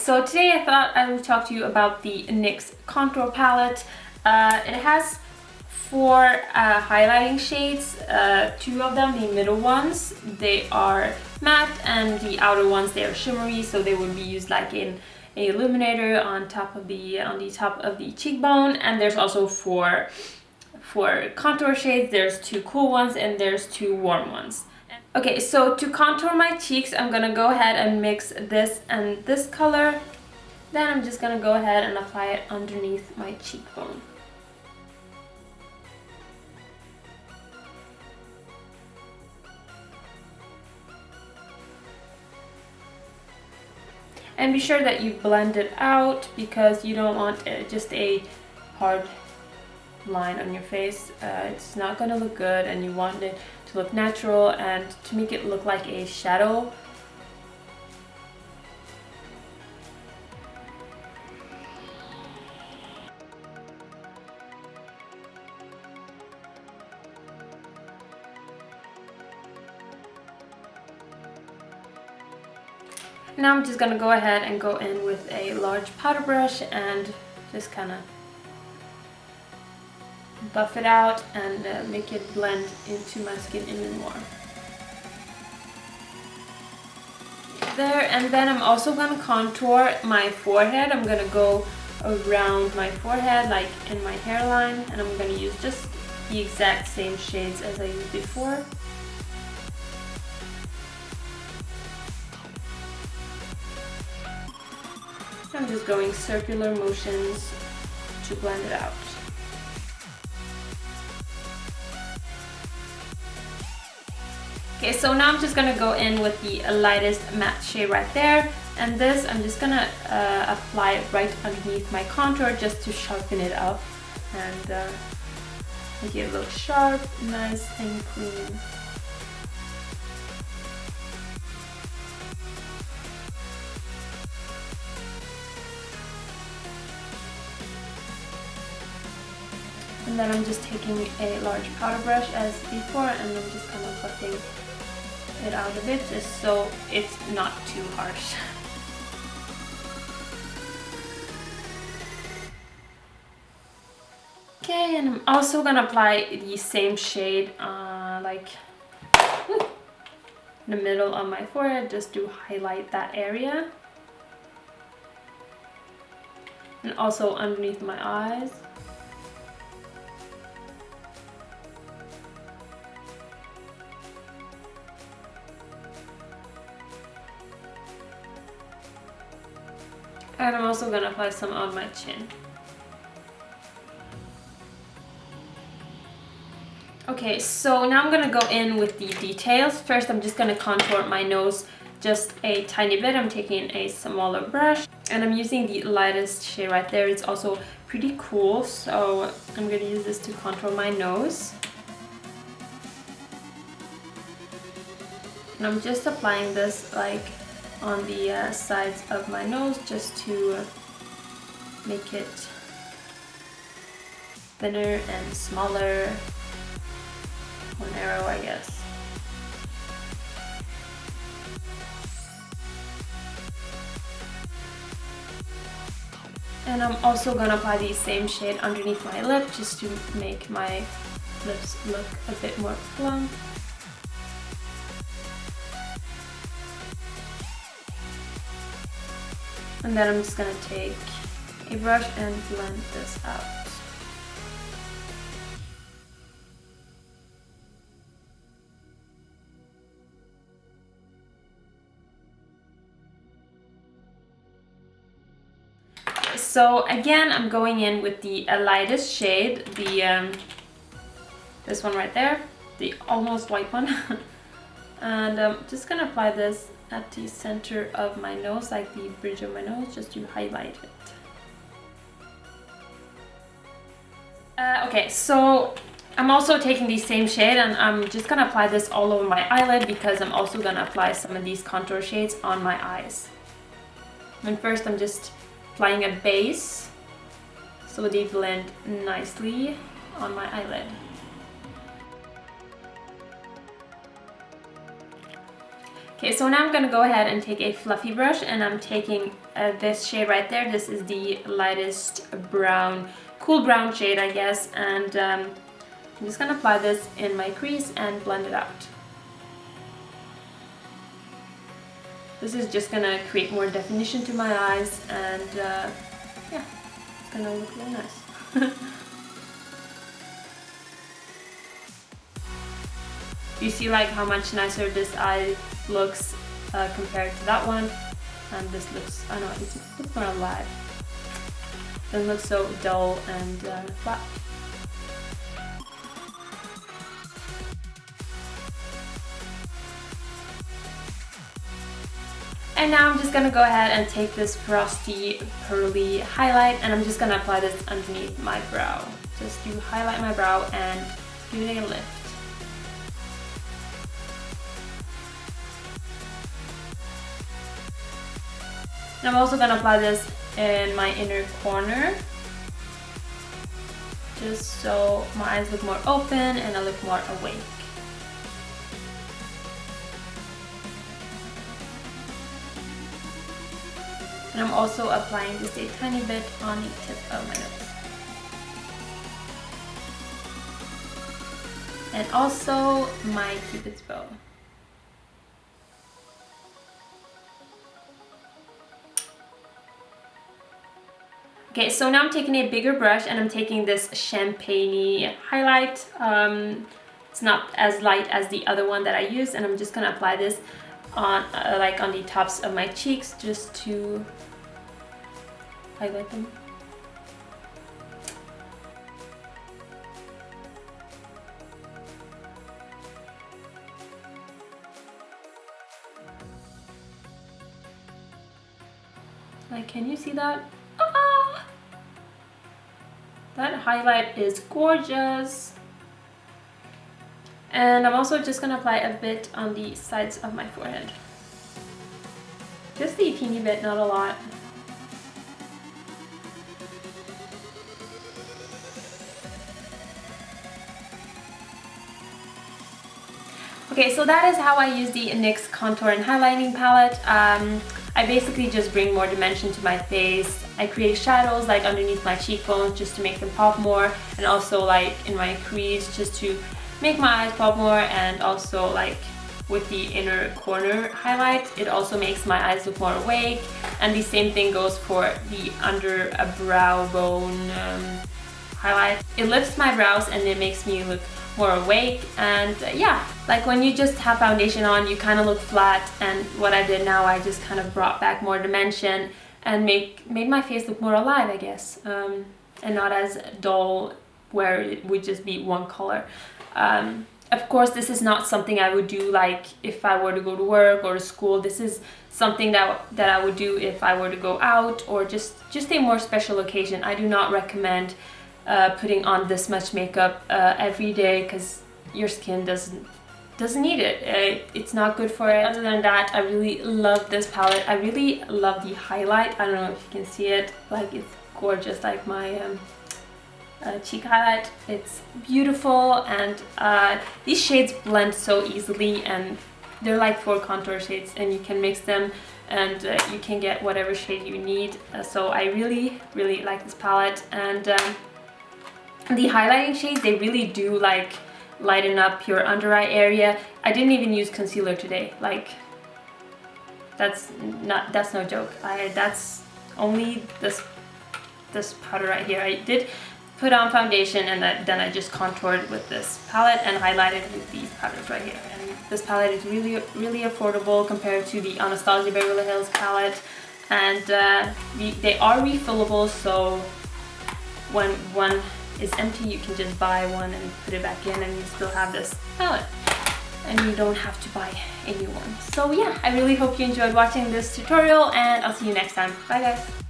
so today I thought I would talk to you about the NYX contour palette. It has 4 highlighting shades. 2 of them, the middle ones, they are matte, and the outer ones, they are shimmery, so they would be used like in a illuminator on top of the cheekbone. And there's also 4 contour shades. There's 2 cool ones and there's 2 warm ones. Okay, so to contour my cheeks, I'm gonna go ahead and mix this and this color. Then I'm just gonna go ahead and apply it underneath my cheekbone. And be sure that you blend it out, because you don't want just a hard line on your face. It's not gonna look good, and you want it to look natural and to make it look like a shadow. Now I'm just gonna go ahead and go in with a large powder brush and just kind of buff it out and make it blend into my skin even more. There, and then I'm also gonna contour my forehead. I'm gonna go around my forehead, like in my hairline, and I'm gonna use just the exact same shades as I used before. I'm just going circular motions to blend it out. Okay, so now I'm just gonna go in with the lightest matte shade right there, and this I'm just gonna apply it right underneath my contour just to sharpen it up and make it look sharp, nice and clean. And then I'm just taking a large powder brush as before, and I'm just kind of buffing it out a bit just so it's not too harsh. Okay, and I'm also gonna apply the same shade like in the middle of my forehead, just to highlight that area, and also underneath my eyes. And I'm also gonna apply some on my chin. Okay, so now I'm gonna go in with the details. First, I'm just gonna contour my nose just a tiny bit. I'm taking a smaller brush, and I'm using the lightest shade right there. It's also pretty cool, so I'm gonna use this to contour my nose. And I'm just applying this like on the sides of my nose just to make it thinner and smaller, more narrow, I guess. And I'm also gonna apply the same shade underneath my lip just to make my lips look a bit more plump. And then I'm just gonna take a brush and blend this out. So again, I'm going in with the lightest shade, this one right there, the almost white one. And I'm just gonna apply this at the center of my nose, like the bridge of my nose, just to highlight it. Okay, so I'm also taking the same shade, and I'm just gonna apply this all over my eyelid, because I'm also gonna apply some of these contour shades on my eyes. And first I'm just applying a base so they blend nicely on my eyelid. Okay, so now I'm gonna go ahead and take a fluffy brush, and I'm taking this shade right there. This is the lightest brown, cool brown shade, I guess, and I'm just gonna apply this in my crease and blend it out. This is just gonna create more definition to my eyes, and yeah, it's gonna look really nice. You see like how much nicer this eye looks compared to that one, and this looks, I don't know, it looks more alive. Doesn't look so dull and flat. And now I'm just gonna go ahead and take this frosty pearly highlight, and I'm just gonna apply this underneath my brow. Just to highlight my brow and give it a lift. And I'm also gonna apply this in my inner corner, just so my eyes look more open and I look more awake. And I'm also applying just a tiny bit on the tip of my nose. And also my Cupid's bow. Okay, so now I'm taking a bigger brush, and I'm taking this champagne highlight. It's not as light as the other one that I used, and I'm just gonna apply this on like on the tops of my cheeks, just to highlight them. Like, can you see that? Ah! That highlight is gorgeous. And I'm also just gonna apply a bit on the sides of my forehead. Just a teeny bit, not a lot. Okay, so that is how I use the NYX contour and highlighting palette. I basically just bring more dimension to my face. I create shadows like underneath my cheekbones just to make them pop more, and also like in my crease just to make my eyes pop more, and also like with the inner corner highlight, it also makes my eyes look more awake. And the same thing goes for the under a brow bone highlight. It lifts my brows and it makes me look more awake. And yeah, like when you just have foundation on, you kind of look flat, and what I did now, I just kind of brought back more dimension and made my face look more alive, I guess, and not as dull where it would just be one color. Of course, this is not something I would do like if I were to go to work or to school. This is something that I would do if I were to go out or just a more special occasion. I do not recommend putting on this much makeup every day, because your skin doesn't need it. It's not good for it. Other than that, I really love this palette. I really love the highlight. I don't know if you can see it. Like, it's gorgeous, like my cheek highlight. It's beautiful, and these shades blend so easily, and they're like 4 contour shades, and you can mix them, and you can get whatever shade you need. So I really like this palette. And the highlighting shades, they really do like lighten up your under eye area. I didn't even use concealer today. Like, that's no joke. That's only this powder right here. I did put on foundation, and then I just contoured with this palette and highlighted with these powders right here. And this palette is really affordable compared to the Anastasia Beverly Hills palette, and they are refillable, so when one is empty, you can just buy one and put it back in, and you still have this palette, and you don't have to buy a new one. So yeah, I really hope you enjoyed watching this tutorial, and I'll see you next time. Bye guys!